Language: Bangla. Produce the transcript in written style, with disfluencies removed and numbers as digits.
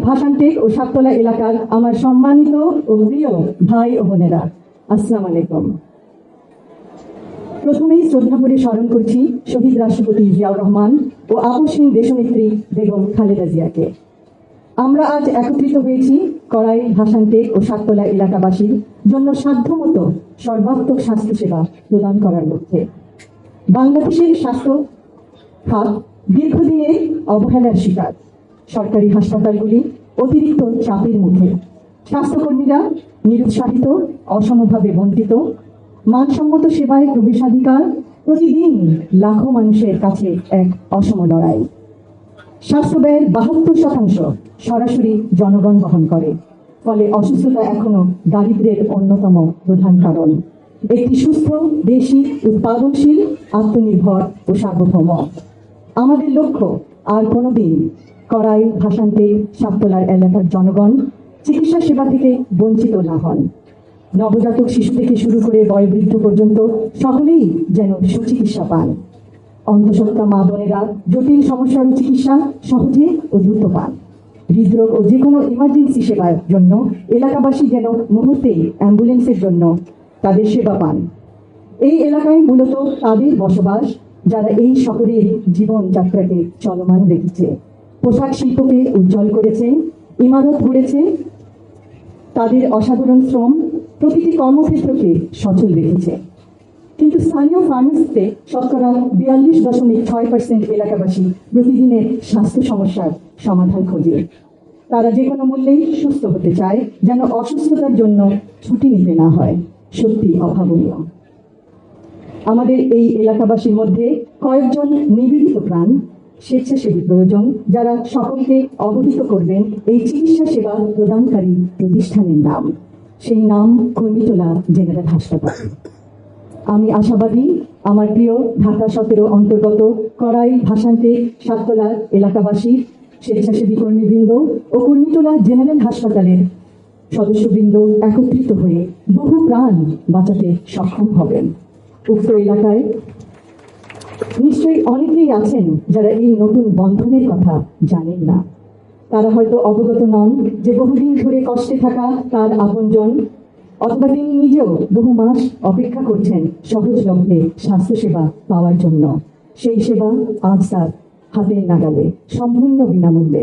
ভাষান্টেক ও সাততলা এলাকার আমার সম্মানিত ও প্রিয় ভাই ও বোনেরা, আসসালামু আলাইকুম। প্রথমেই শ্রদ্ধা করে স্মরণ করছি শহীদ রাষ্ট্রপতি জিয়াউর রহমান ও আপসহীন দেশনেত্রী বেগম খালেদা জিয়াকে। আমরা আজ একত্রিত হয়েছি কড়াই, ভাষান্টেক ও সাততলা এলাকাবাসীর জন্য সাধ্যমতো সর্বাত্মক স্বাস্থ্যসেবা প্রদান করার লক্ষ্যে। বাংলাদেশের স্বাস্থ্য খাত দীর্ঘদিনের অবহেলার শিকার। সরকারি হাসপাতালগুলি অতিরিক্ত চাপের মুখে, স্বাস্থ্যকর্মীরা নিরুৎসাহিত, অসমভাবে বঞ্চিত, মানসম্মত সেবায় প্রবেশাধিকার প্রতিদিন লাখো মানুষের কাছে এক অসম লড়াই। স্বাস্থ্য ব্যয়ের 72% সরাসরি জনগণ বহন করে, ফলে অসুস্থতা এখনো দারিদ্র্যের অন্যতম প্রধান কারণ। একটি সুস্থ, দেশি, উৎপাদনশীল, আত্মনির্ভর ও সার্বভৌম আমাদের লক্ষ্য। আর কোনোদিন কড়াই, ভাষান্টেক, সাততলার এলাকার জনগণ চিকিৎসা সেবা থেকে বঞ্চিত না হন। নবজাতক শিশু থেকে শুরু করে বয়োবৃদ্ধ পর্যন্ত সকলেই যেন সুচিকিৎসা পান। অন্তঃসত্ত্বা মা বোনেরা জটিল সমস্যার চিকিৎসা সহজে ও দ্রুত পান। হৃদরোগ ও যে কোনো ইমার্জেন্সি সেবার জন্য এলাকাবাসী যেন মুহূর্তেই অ্যাম্বুলেন্সের জন্য তাদের সেবা পান। এই এলাকায় মূলত তাদের বসবাস যারা এই শহরের জীবনযাত্রাকে চলমান রেখেছে, পোশাক শিল্পকে উজ্জ্বল করেছে, ইমারত গড়েছে। তাদের অসাধারণ শ্রম প্রতিটি কর্মক্ষেত্রকে সচল রেখেছে। কিন্তু স্থানীয় ফার্মেসিতে শতকরা 42.6% এলাকাবাসী প্রতিদিনের স্বাস্থ্য সমস্যার সমাধান খোঁজে। তারা যে কোনো মূল্যেই সুস্থ হতে চায়, যেন অসুস্থতার জন্য ছুটি নিতে না হয়। সত্যি অভাবনীয়। আমাদের এই এলাকাবাসীর মধ্যে কয়েকজন নিবেদিত প্রাণ স্বেচ্ছাসেবী প্রয়োজন, যারা সকলকে অবহিত করবেন এই চিকিৎসা সেবা প্রদানকারী প্রতিষ্ঠানের নাম। সেই নাম কুর্মিটোলা জেনারেল হাসপাতাল। আমি আশাবাদী আমার প্রিয় ঢাকা 17 অন্তর্গত কড়াই, ভাষান্টেক, সাততলার এলাকাবাসী, স্বেচ্ছাসেবী কর্মীবৃন্দ ও কুর্মিটোলা জেনারেল হাসপাতালের সদস্যবৃন্দ একত্রিত হয়ে বহু প্রাণ বাঁচাতে সক্ষম হবেন। উক্ত এলাকায় নিশ্চয়ই অনেকেই আছেন যারা এই নতুন বন্ধনের কথা জানেন না। তারা হয়তো অবগত নন যে বহুদিন ধরে কষ্টে থাকা তার আপনজন, অথবা তিনি নিজেও বহু মাস অপেক্ষা করছেন সহজলভ্যে স্বাস্থ্যসেবা পাওয়ার জন্য। সেই সেবা আজ তার হাতের নাগালে, সম্পূর্ণ বিনামূল্যে।